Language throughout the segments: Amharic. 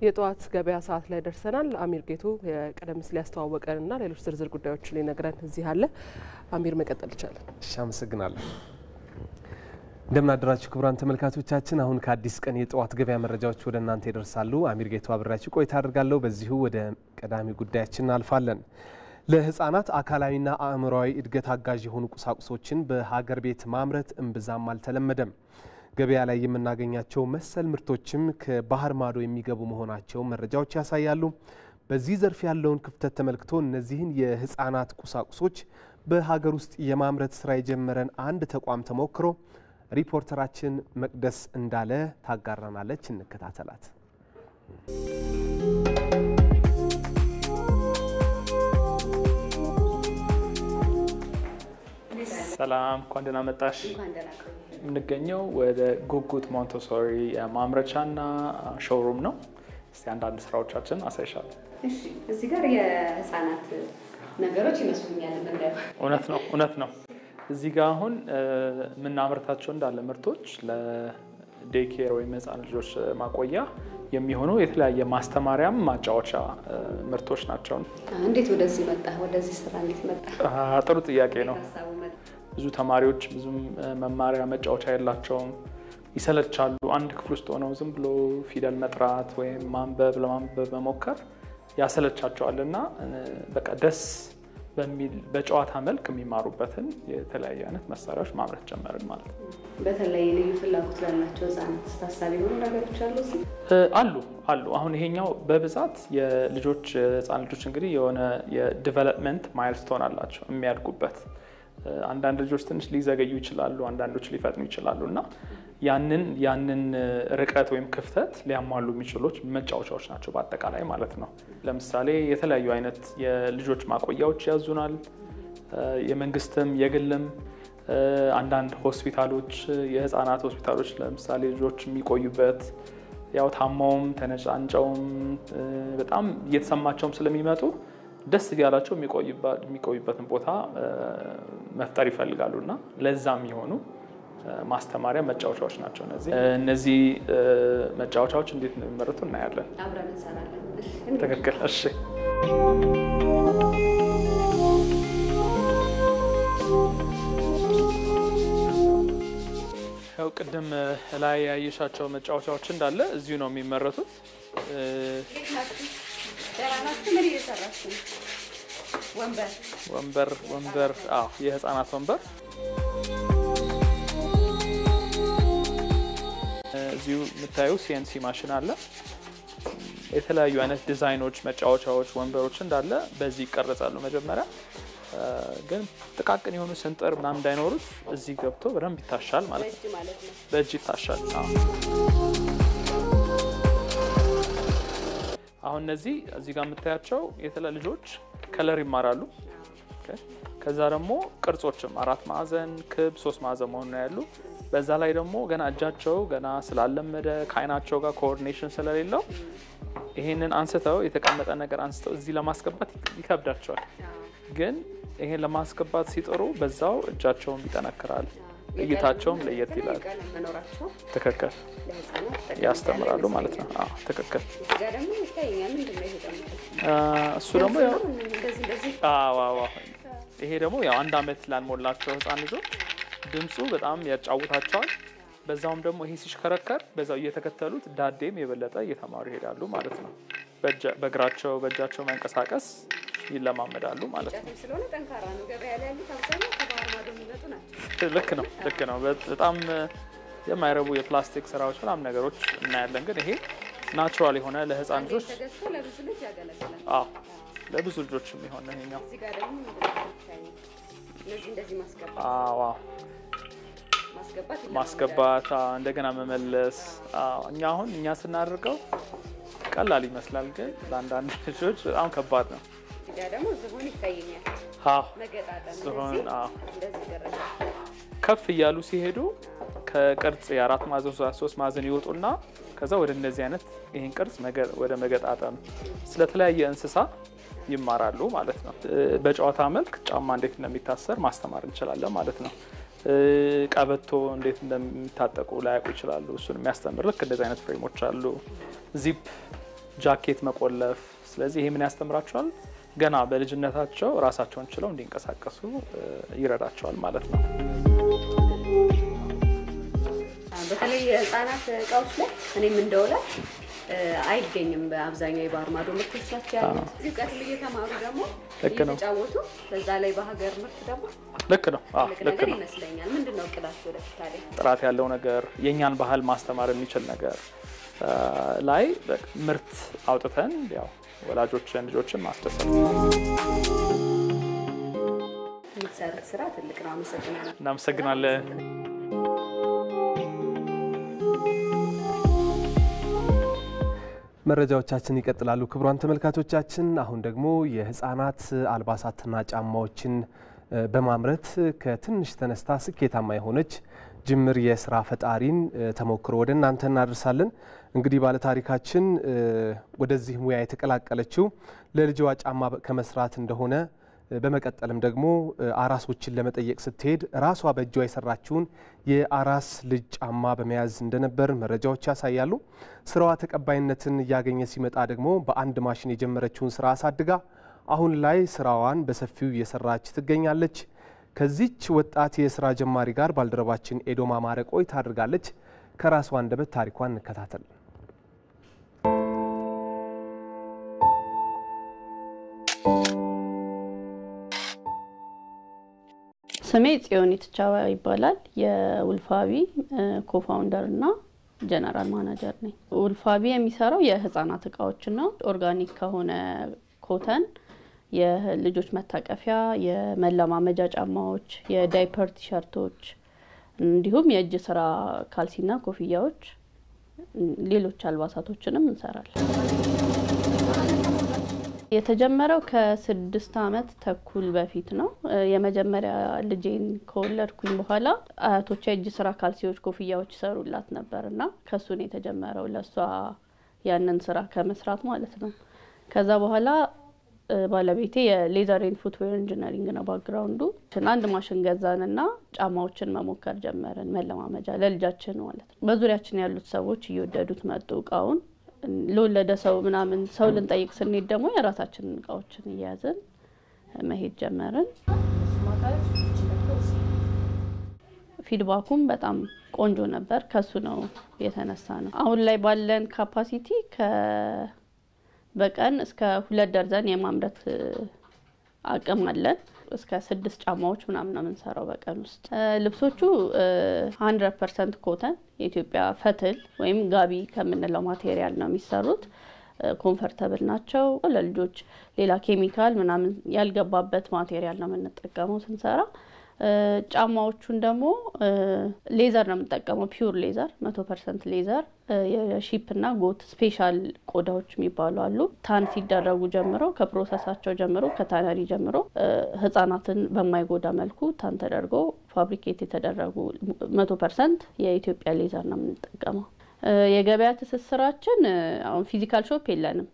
የጧት ገበያ ሰዓት ላይ ደርሰናል። አሚር ጌቱ የቀደም ሲል ያስተዋወቀንና ሌሎች ዝርዝር ጉዳዮችን ሊነግረን እዚህ አለ። አሚር መቀጠል ይቻላል። እሺ፣ አመሰግናለሁ። እንደምን አደራችሁ ክቡራን ተመልካቾቻችን። አሁን ከአዲስ ቀን የጧት ገበያ መረጃዎች ወደ እናንተ ይደርሳሉ። አሚር ጌቱ አብራችሁ ቆይታ አድርጋለሁ። በዚሁ ወደ ቀዳሚ ጉዳያችን እናልፋለን። ለህፃናት አካላዊና አእምሮአዊ እድገት አጋዥ የሆኑ ቁሳቁሶችን በሀገር ቤት ማምረት እምብዛም አልተለመደም። ገበያ ላይ የምናገኛቸው መሰል ምርቶችም ከባህር ማዶ የሚገቡ መሆናቸው መረጃዎች ያሳያሉ። በዚህ ዘርፍ ያለውን ክፍተት ተመልክቶ እነዚህን የህፃናት ቁሳቁሶች በሀገር ውስጥ የማምረት ስራ የጀመረን አንድ ተቋም ተሞክሮ ሪፖርተራችን መቅደስ እንዳለ ታጋራናለች። እንከታተላት። ሰላም፣ እንኳን ደህና መጣሽ። የምንገኘው ወደ ጉጉት ሞንቶሶሪ ማምረቻና ሾውሩም ነው። እስቲ አንዳንድ ስራዎቻችን አሳይሻለሁ። እሺ፣ እዚህ ጋር የህፃናት ነገሮች ይመስሉኛል። እውነት ነው። እዚህ ጋር አሁን የምናመርታቸው እንዳለ ምርቶች ለዴይኬር ወይም ህፃን ልጆች ማቆያ የሚሆኑ የተለያየ ማስተማሪያም ማጫወቻ ምርቶች ናቸው። እንዴት ወደዚህ መጣ? ወደዚህ ስራ እንዴት መጣ? ጥሩ ጥያቄ ነው። ብዙ ተማሪዎች ብዙ መማሪያ መጫወቻ የላቸውም፣ ይሰለቻሉ። አንድ ክፍል ውስጥ ሆነው ዝም ብሎ ፊደል መጥራት ወይም ለማንበብ መሞከር ያሰለቻቸዋል እና በቃ ደስ በሚል በጨዋታ መልክ የሚማሩበትን የተለያዩ አይነት መሳሪያዎች ማምረት ጀመርን ማለት ነው። በተለይ ልዩ ፍላጎት ላላቸው ህፃናት ታሳቢ የሆኑ ነገሮች አሉ። አሁን ይሄኛው በብዛት የልጆች ህፃን ልጆች እንግዲህ የሆነ የዲቨሎፕመንት ማይልስቶን አላቸው የሚያድጉበት። አንዳንድ ልጆች ትንሽ ሊዘገዩ ይችላሉ፣ አንዳንዶች ሊፈጥኑ ይችላሉ እና ያንን ርቀት ወይም ክፍተት ሊያሟሉ የሚችሉት መጫወቻዎች ናቸው በአጠቃላይ ማለት ነው። ለምሳሌ የተለያዩ አይነት የልጆች ማቆያዎች ያዙናል፣ የመንግስትም የግልም። አንዳንድ ሆስፒታሎች፣ የህፃናት ሆስፒታሎች ለምሳሌ ልጆች የሚቆዩበት ያው ታማውም ተነጫንጨውም በጣም እየተሰማቸውም ስለሚመጡ ደስ እያላቸው የሚቆዩበትን ቦታ መፍጠር ይፈልጋሉ እና ለዛም የሆኑ ማስተማሪያ መጫወቻዎች ናቸው እነዚህ መጫወቻዎች። እንዴት ነው የሚመረቱ እናያለን። አብረን እንሰራለን። ትክክል። እሺ፣ ያው ቅድም ላይ ያየሻቸው መጫወቻዎች እንዳለ እዚሁ ነው የሚመረቱት። ወንበር የህፃናት ወንበር እዚሁ የምታዩ ሲኤንሲ ማሽን አለ። የተለያዩ አይነት ዲዛይኖች መጫወቻዎች ወንበሮች እንዳለ በዚህ ይቀርጻሉ። መጀመሪያ ግን ጥቃቅን የሆኑ ስንጥር ምናምን እንዳይኖሩት እዚህ ገብቶ በደንብ ይታሻል ማለት ነው። በእጅ ይታሻል። አሁን እዚህ ጋር የምታያቸው የተለያዩ ልጆች ከለር ይማራሉ። ከዛ ደግሞ ቅርጾችም 4 ማዕዘን፣ ክብ፣ 3 ማዕዘን መሆን ነው ያሉ። በዛ ላይ ደግሞ ገና እጃቸው ገና ስላለመደ ከአይናቸው ጋር ኮኦርዲኔሽን ስለሌለው ይሄንን አንስተው የተቀመጠ ነገር አንስተው እዚህ ለማስገባት ይከብዳቸዋል። ግን ይሄን ለማስገባት ሲጥሩ በዛው እጃቸውን ይጠነክራል፣ እይታቸውም ለየት ይላል። ትክክል፣ ያስተምራሉ ማለት ነው። ትክክል። እሱ ደግሞ ይሄ ደግሞ ያው 1 ዓመት ላልሞላቸው ህፃን ልጆች ድምፁ በጣም ያጫውታቸዋል። በዛውም ደግሞ ይሄ ሲሽከረከር በዛው እየተከተሉት ዳዴም የበለጠ እየተማሩ ይሄዳሉ ማለት ነው። በእጃቸው መንቀሳቀስ ይለማመዳሉ ማለት ነው። ስለሆነ ጠንካራ ነው። ገበያ ላይ ያሉት አብዛኛው ከባህር ማዶ የሚመጡ ናቸው። ልክ ነው። በጣም የማይረቡ የፕላስቲክ ስራዎች ምናምን ነገሮች እናያለን። ግን ይሄ ናቹራል የሆነ ለህፃን ልጆች ለብዙ ልጅ ያገለግላል። ለብዙ ልጆች የሚሆን ነው ይሄኛው። እዚህ ጋር ደግሞ እንደዚህ ማስገባት እንደገና መመለስ። እኛ ስናደርገው ቀላል ይመስላል፣ ግን ለአንዳንድ ልጆች በጣም ከባድ ነው። ደግሞ ዝሆን ይታየኛል። መገጣጠም ከፍ እያሉ ሲሄዱ ከቅርጽ የ4 ማዕዘን 3 ማዕዘን ይወጡና ከዛ ወደ እነዚህ አይነት ይሄን ቅርጽ ወደ መገጣጠም ስለተለያየ እንስሳ ይማራሉ ማለት ነው። በጨዋታ መልክ ጫማ እንዴት እንደሚታሰር ማስተማር እንችላለን ማለት ነው። ቀበቶ እንዴት እንደሚታጠቁ ላያውቁ ይችላሉ። እሱን የሚያስተምር ልክ እንደዚህ አይነት ፍሬሞች አሉ። ዚፕ ጃኬት መቆለፍ። ስለዚህ ይሄ ምን ያስተምራቸዋል? ገና በልጅነታቸው ራሳቸውን ችለው እንዲንቀሳቀሱ ይረዳቸዋል ማለት ነው። በተለይ የህፃናት እቃዎች ላይ እኔም እንደወላጅ አይገኝም በአብዛኛው የባህር ማዶ ምርቶች ናቸው ያሉት። እዚህ ቀጥል እየተማሩ ደግሞ እየተጫወቱ በዛ ላይ በሀገር ምርት ደግሞ ልክ ነው ነገር ይመስለኛል። ምንድነው እቅዳቸው ለፍታሌ? ጥራት ያለው ነገር የኛን ባህል ማስተማር የሚችል ነገር ላይ ምርት አውጥተን ያው ወላጆችን ልጆችን ማስደሰት ነው። የምትሰሩት ስራ ትልቅ ነው። አመሰግናለሁ። እናመሰግናለን። መረጃዎቻችን ይቀጥላሉ። ክቡራን ተመልካቾቻችን አሁን ደግሞ የህፃናት አልባሳትና ጫማዎችን በማምረት ከትንሽ ተነስታ ስኬታማ የሆነች ጅምር የስራ ፈጣሪን ተሞክሮ ወደ እናንተ እናደርሳለን። እንግዲህ ባለ ታሪካችን ወደዚህ ሙያ የተቀላቀለችው ለልጅዋ ጫማ ከመስራት እንደሆነ በመቀጠልም ደግሞ አራሶችን ለመጠየቅ ስትሄድ ራሷ በእጇ የሰራችውን የአራስ ልጅ ጫማ በመያዝ እንደነበር መረጃዎች ያሳያሉ። ስራዋ ተቀባይነትን እያገኘ ሲመጣ ደግሞ በአንድ ማሽን የጀመረችውን ስራ አሳድጋ አሁን ላይ ስራዋን በሰፊው እየሰራች ትገኛለች። ከዚች ወጣት የስራ ጀማሪ ጋር ባልደረባችን ኤዶማ ማረ ቆይታ አድርጋለች። ከራሷ አንደበት ታሪኳን እንከታተል። ስሜ ጽዮን ይትቻዋ ይባላል። የውልፋቢ ኮፋውንደር እና ጀነራል ማናጀር ነኝ። ውልፋቢ የሚሰራው የህፃናት እቃዎች ነው። ኦርጋኒክ ከሆነ ኮተን የልጆች መታቀፊያ፣ የመለማመጃ ጫማዎች፣ የዳይፐር ቲሸርቶች እንዲሁም የእጅ ስራ ካልሲና ኮፍያዎች፣ ሌሎች አልባሳቶችንም እንሰራለን። የተጀመረው ከ6 አመት ተኩል በፊት ነው። የመጀመሪያ ልጄን ከወለድኩኝ በኋላ አያቶቼ እጅ ስራ ካልሲዎች፣ ኮፍያዎች ይሰሩላት ነበርና ከሱ ነው የተጀመረው ለሷ ያንን ስራ ከመስራት ማለት ነው። ከዛ በኋላ ባለቤቴ የሌዘር ኤንድ ፉትዌር ኢንጂነሪንግ ነው ባክግራውንዱ። አንድ ማሽን ገዛንና ጫማዎችን መሞከር ጀመርን፣ መለማመጃ ለልጃችን ማለት ነው። በዙሪያችን ያሉት ሰዎች እየወደዱት መጡ እቃውን። ለወለደ ሰው ምናምን ሰው ልንጠይቅ ስንሄድ ደግሞ የራሳችንን እቃዎችን እያያዝን መሄድ ጀመርን። ፊድባኩም በጣም ቆንጆ ነበር። ከሱ ነው የተነሳ ነው። አሁን ላይ ባለን ካፓሲቲ በቀን እስከ 2 ደርዘን የማምረት አቅም አለን። እስከ 6 ጫማዎች ምናምን ነው የምንሰራው በቀን ውስጥ። ልብሶቹ 100% ኮተን የኢትዮጵያ ፈትል ወይም ጋቢ ከምንለው ማቴሪያል ነው የሚሰሩት። ኮምፎርታብል ናቸው። ለልጆች ሌላ ኬሚካል ምናምን ያልገባበት ማቴሪያል ነው የምንጠቀመው ስንሰራ። ጫማዎቹን ደግሞ ሌዘር ነው የምንጠቀመው፣ ፒውር ሌዘር 100% ሌዘር። የሺፕ እና ጎት ስፔሻል ቆዳዎች የሚባሉ አሉ። ታን ሲደረጉ ጀምሮ ከፕሮሰሳቸው ጀምሮ ከታነሪ ጀምሮ ህፃናትን በማይጎዳ መልኩ ታን ተደርጎ ፋብሪኬት የተደረጉ 100% የኢትዮጵያ ሌዘር ነው የምንጠቀመው። የገበያ ትስስራችን አሁን ፊዚካል ሾፕ የለንም።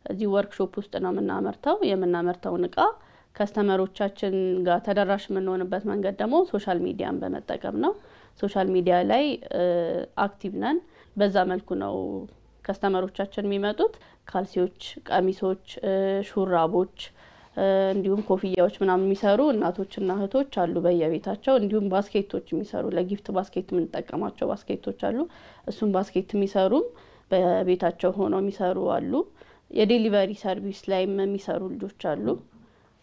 እዚህ ወርክሾፕ ውስጥ ነው የምናመርተው። የምናመርተውን እቃ ከስተመሮቻችን ጋር ተደራሽ የምንሆንበት መንገድ ደግሞ ሶሻል ሚዲያን በመጠቀም ነው። ሶሻል ሚዲያ ላይ አክቲቭ ነን። በዛ መልኩ ነው ከስተመሮቻችን የሚመጡት። ካልሲዎች፣ ቀሚሶች፣ ሹራቦች እንዲሁም ኮፍያዎች ምናምን የሚሰሩ እናቶችና እህቶች አሉ በየቤታቸው። እንዲሁም ባስኬቶች የሚሰሩ ለጊፍት ባስኬት የምንጠቀማቸው ባስኬቶች አሉ። እሱም ባስኬት የሚሰሩም በቤታቸው ሆነው የሚሰሩ አሉ። የዴሊቨሪ ሰርቪስ ላይም የሚሰሩ ልጆች አሉ።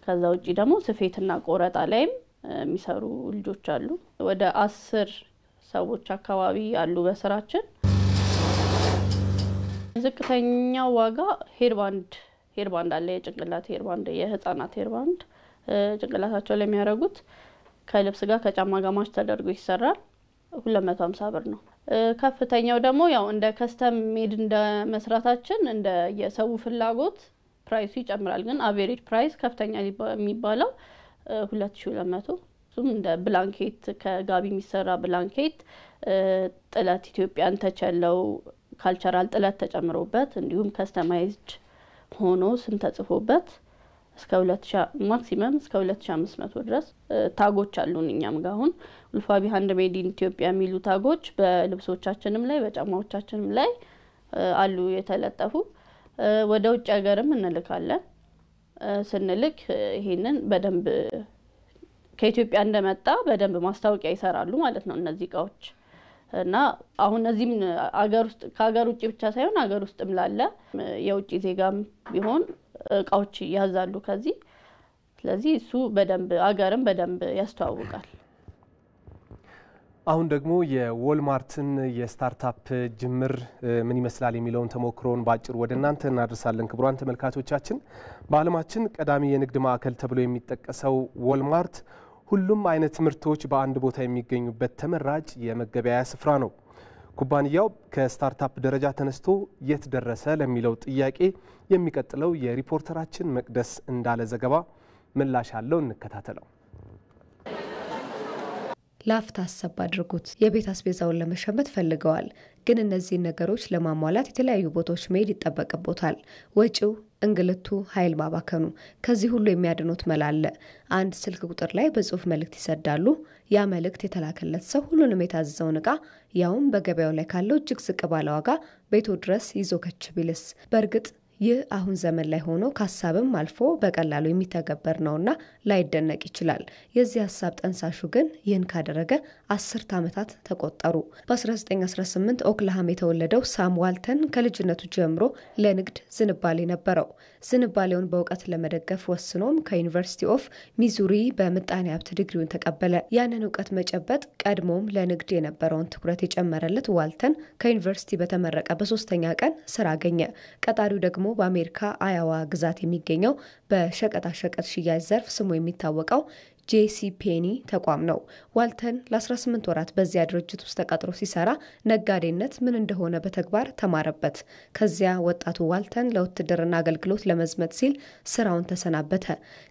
ከዛ ውጪ ደግሞ ስፌትና ቆረጣ ላይም የሚሰሩ ልጆች አሉ። ወደ 10 ሰዎች አካባቢ አሉ በስራችን። ዝቅተኛው ዋጋ ሄርባንድ አለ። የጭንቅላት ሄርባንድ፣ የህፃናት ሄርባንድ ጭንቅላታቸው ላይ የሚያደርጉት ከልብስ ጋር ከጫማ ጋር ማች ተደርጎ ይሰራል። 250 ብር ነው። ከፍተኛው ደግሞ ያው እንደ ከስተም ሜድ እንደ መስራታችን እንደ የሰው ፍላጎት ፕራይሱ ይጨምራል። ግን አቨሬጅ ፕራይስ ከፍተኛ የሚባለው 2200። እሱም እንደ ብላንኬት ከጋቢ የሚሰራ ብላንኬት ጥለት ኢትዮጵያን ተቸለው ካልቸራል ጥለት ተጨምሮበት እንዲሁም ከስተማይዝድ ሆኖ ስም ተጽፎበት እስከ 2000 ማክሲመም እስከ 2500 ድረስ ታጎች አሉን። እኛም ጋር አሁን ውልፋቢ ሃንድ ሜድ ኢን ኢትዮጵያ የሚሉ ታጎች በልብሶቻችንም ላይ በጫማዎቻችንም ላይ አሉ የተለጠፉ። ወደ ውጭ ሀገርም እንልካለን። ስንልክ ይሄንን በደንብ ከኢትዮጵያ እንደመጣ በደንብ ማስታወቂያ ይሰራሉ ማለት ነው እነዚህ እቃዎች እና አሁን እዚህም አገር ውስጥ ከሀገር ውጭ ብቻ ሳይሆን ሀገር ውስጥም ላለ የውጭ ዜጋም ቢሆን እቃዎች ያዛሉ ከዚህ። ስለዚህ እሱ በደንብ አገርም በደንብ ያስተዋውቃል። አሁን ደግሞ የዎልማርትን የስታርታፕ ጅምር ምን ይመስላል የሚለውን ተሞክሮን ባጭሩ ወደ እናንተ እናደርሳለን። ክቡራን ተመልካቾቻችን በዓለማችን ቀዳሚ የንግድ ማዕከል ተብሎ የሚጠቀሰው ዎልማርት ሁሉም አይነት ምርቶች በአንድ ቦታ የሚገኙበት ተመራጭ የመገበያያ ስፍራ ነው። ኩባንያው ከስታርታፕ ደረጃ ተነስቶ የት ደረሰ ለሚለው ጥያቄ የሚቀጥለው የሪፖርተራችን መቅደስ እንዳለ ዘገባ ምላሽ አለው። እንከታተለው። ላፍታ አሰብ አድርጉት። የቤት አስቤዛውን ለመሸመት ፈልገዋል፣ ግን እነዚህን ነገሮች ለማሟላት የተለያዩ ቦታዎች መሄድ ይጠበቅቦታል። ወጪው፣ እንግልቱ፣ ኃይል ማባከኑ። ከዚህ ሁሉ የሚያድኑት መላ አለ። አንድ ስልክ ቁጥር ላይ በጽሁፍ መልእክት ይሰዳሉ። ያ መልእክት የተላከለት ሰው ሁሉንም የታዘዘውን እቃ ያውም በገበያው ላይ ካለው እጅግ ዝቅ ባለ ዋጋ ቤቱ ድረስ ይዞ ከች ቢልስ? በእርግጥ ይህ አሁን ዘመን ላይ ሆኖ ከሀሳብም አልፎ በቀላሉ የሚተገበር ነውና ላይደነቅ ይችላል። የዚህ ሀሳብ ጠንሳሹ ግን ይህን ካደረገ 10 ዓመታት ተቆጠሩ። በ1918 ኦክላሃም የተወለደው ሳም ዋልተን ከልጅነቱ ጀምሮ ለንግድ ዝንባሌ ነበረው። ዝንባሌውን በእውቀት ለመደገፍ ወስኖም ከዩኒቨርሲቲ ኦፍ ሚዙሪ በምጣኔ ሀብት ዲግሪውን ተቀበለ። ያንን እውቀት መጨበጥ ቀድሞም ለንግድ የነበረውን ትኩረት የጨመረለት ዋልተን ከዩኒቨርሲቲ በተመረቀ በ3ኛ ቀን ስራ አገኘ። ቀጣሪው ደግሞ በአሜሪካ አያዋ ግዛት የሚገኘው በሸቀጣሸቀጥ ሽያጭ ዘርፍ ስሙ የሚታወቀው ጄሲ ፔኒ ተቋም ነው። ዋልተን ለ18 ወራት በዚያ ድርጅት ውስጥ ተቀጥሮ ሲሰራ ነጋዴነት ምን እንደሆነ በተግባር ተማረበት። ከዚያ ወጣቱ ዋልተን ለውትድርና አገልግሎት ለመዝመት ሲል ስራውን ተሰናበተ።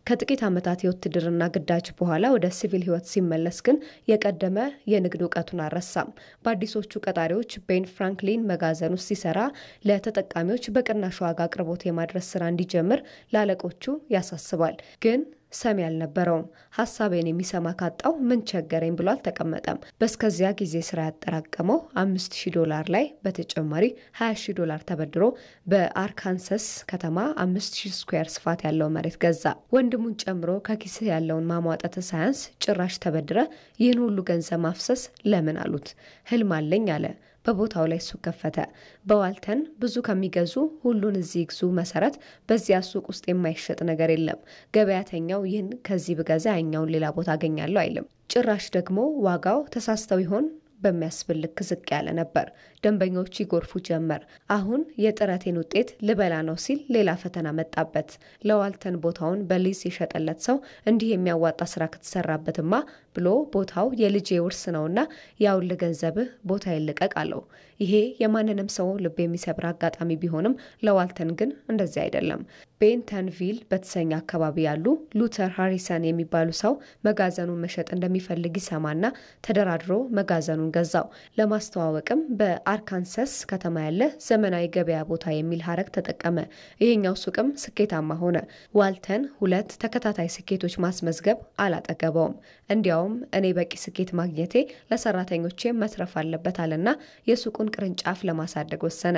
ከጥቂት ዓመታት የውትድርና ግዳጅ በኋላ ወደ ሲቪል ህይወት ሲመለስ ግን የቀደመ የንግድ እውቀቱን አልረሳም። በአዲሶቹ ቀጣሪዎች ቤን ፍራንክሊን መጋዘን ውስጥ ሲሰራ ለተጠቃሚዎች በቅናሽ ዋጋ አቅርቦት የማድረስ ስራ እንዲጀምር ለአለቆቹ ያሳስባል። ግን ሰሚ አልነበረውም። ሀሳቤን የሚሰማ ካጣው ምን ቸገረኝ ብሎ አልተቀመጠም። በስከዚያ ጊዜ ስራ ያጠራቀመው $5000 ላይ በተጨማሪ $20000 ተበድሮ በአርካንሰስ ከተማ 5000 ስኩዌር ስፋት ያለው መሬት ገዛ። ወንድሙን ጨምሮ ከኪስህ ያለውን ማሟጠት ሳያንስ ጭራሽ ተበድረ ይህን ሁሉ ገንዘብ ማፍሰስ ለምን አሉት። ህልም አለኝ አለ። በቦታው ላይ ሱቅ ከፈተ። በዋልተን ብዙ ከሚገዙ ሁሉን እዚህ ግዙ መሰረት በዚያ ሱቅ ውስጥ የማይሸጥ ነገር የለም። ገበያተኛው ይህን ከዚህ ብገዛ ያኛውን ሌላ ቦታ አገኛለሁ አይልም። ጭራሽ ደግሞ ዋጋው ተሳስተው ይሆን በሚያስብል ልክ ዝቅ ያለ ነበር። ደንበኞች ይጎርፉ ጀመር። አሁን የጥረቴን ውጤት ልበላ ነው ሲል ሌላ ፈተና መጣበት። ለዋልተን ቦታውን በሊዝ የሸጠለት ሰው እንዲህ የሚያዋጣ ስራ ከተሰራበትማ ብሎ ቦታው የልጄ ውርስ ነውና ያውል ገንዘብህ ቦታ ይልቀቅ አለው። ይሄ የማንንም ሰው ልብ የሚሰብር አጋጣሚ ቢሆንም ለዋልተን ግን እንደዚህ አይደለም። ቤንተንቪል በተሰኘ አካባቢ ያሉ ሉተር ሃሪሰን የሚባሉ ሰው መጋዘኑን መሸጥ እንደሚፈልግ ይሰማና ተደራድሮ መጋዘኑን ገዛው። ለማስተዋወቅም በአርካንሰስ ከተማ ያለ ዘመናዊ ገበያ ቦታ የሚል ሀረግ ተጠቀመ። ይሄኛው ሱቅም ስኬታማ ሆነ። ዋልተን 2 ተከታታይ ስኬቶች ማስመዝገብ አላጠገበውም። እንዲያውም እኔ በቂ ስኬት ማግኘቴ ለሰራተኞቼ መትረፍ አለበት አለና የሱቁን ቅርንጫፍ ለማሳደግ ወሰነ።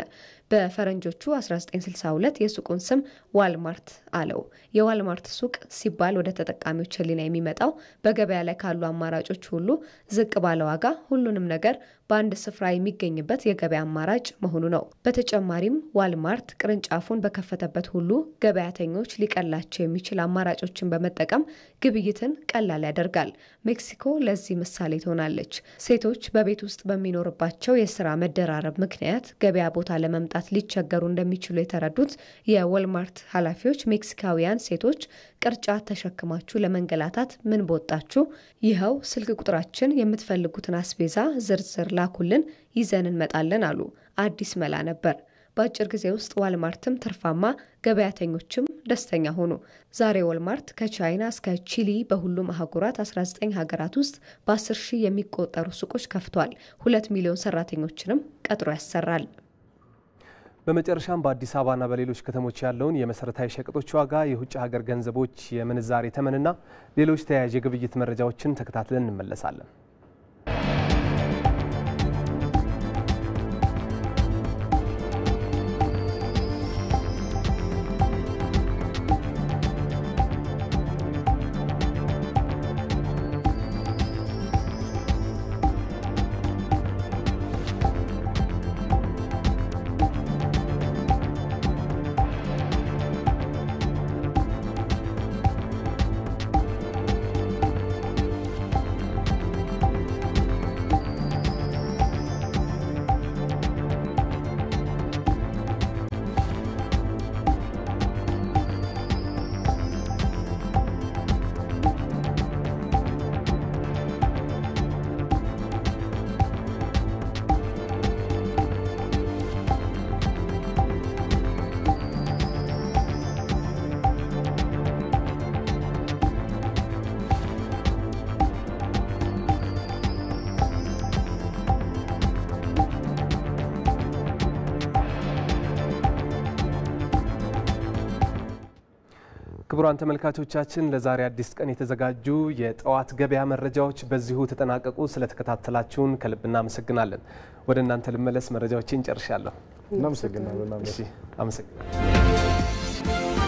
በፈረንጆቹ 1962 የሱቁን ስም ዋልማርት አለው። የዋልማርት ሱቅ ሲባል ወደ ተጠቃሚዎች ህሊና የሚመጣው በገበያ ላይ ካሉ አማራጮች ሁሉ ዝቅ ባለ ዋጋ ሁሉንም ነገር በአንድ ስፍራ የሚገኝበት የገበያ አማራጭ መሆኑ ነው። በተጨማሪም ዋልማርት ቅርንጫፉን በከፈተበት ሁሉ ገበያተኞች ሊቀላቸው የሚችል አማራጮችን በመጠቀም ግብይትን ቀላል ያደርጋል። ሜክሲኮ ለዚህ ምሳሌ ትሆናለች። ሴቶች በቤት ውስጥ በሚኖርባቸው የስራ መደራረብ ምክንያት ገበያ ቦታ ለመምጣት ሊቸገሩ እንደሚችሉ የተረዱት የዋልማርት ኃላፊዎች ሜክሲካውያን ሴቶች ቅርጫት ተሸክማችሁ ለመንገላታት ምን በወጣችሁ፣ ይኸው ስልክ ቁጥራችን፣ የምትፈልጉትን አስቤዛ ዝርዝር ላኩልን፣ ይዘን እንመጣለን አሉ። አዲስ መላ ነበር። በአጭር ጊዜ ውስጥ ዋልማርትም ትርፋማ፣ ገበያተኞችም ደስተኛ ሆኑ። ዛሬ ዋልማርት ከቻይና እስከ ቺሊ በሁሉም አህጉራት 19 ሀገራት ውስጥ በ10,000 የሚቆጠሩ ሱቆች ከፍቷል። 2 ሚሊዮን ሰራተኞችንም ቀጥሮ ያሰራል። በመጨረሻም በአዲስ አበባና በሌሎች ከተሞች ያለውን የመሰረታዊ ሸቀጦች ዋጋ፣ የውጭ ሀገር ገንዘቦች የምንዛሬ ተመንና ሌሎች ተያያዥ የግብይት መረጃዎችን ተከታትለን እንመለሳለን። ክቡራን ተመልካቾቻችን ለዛሬ አዲስ ቀን የተዘጋጁ የጠዋት ገበያ መረጃዎች በዚሁ ተጠናቀቁ። ስለተከታተላችሁን ከልብ እናመሰግናለን። ወደ እናንተ ልመለስ። መረጃዎችን ጨርሻለሁ። እናመሰግናለን። እሺ አመሰግናለሁ።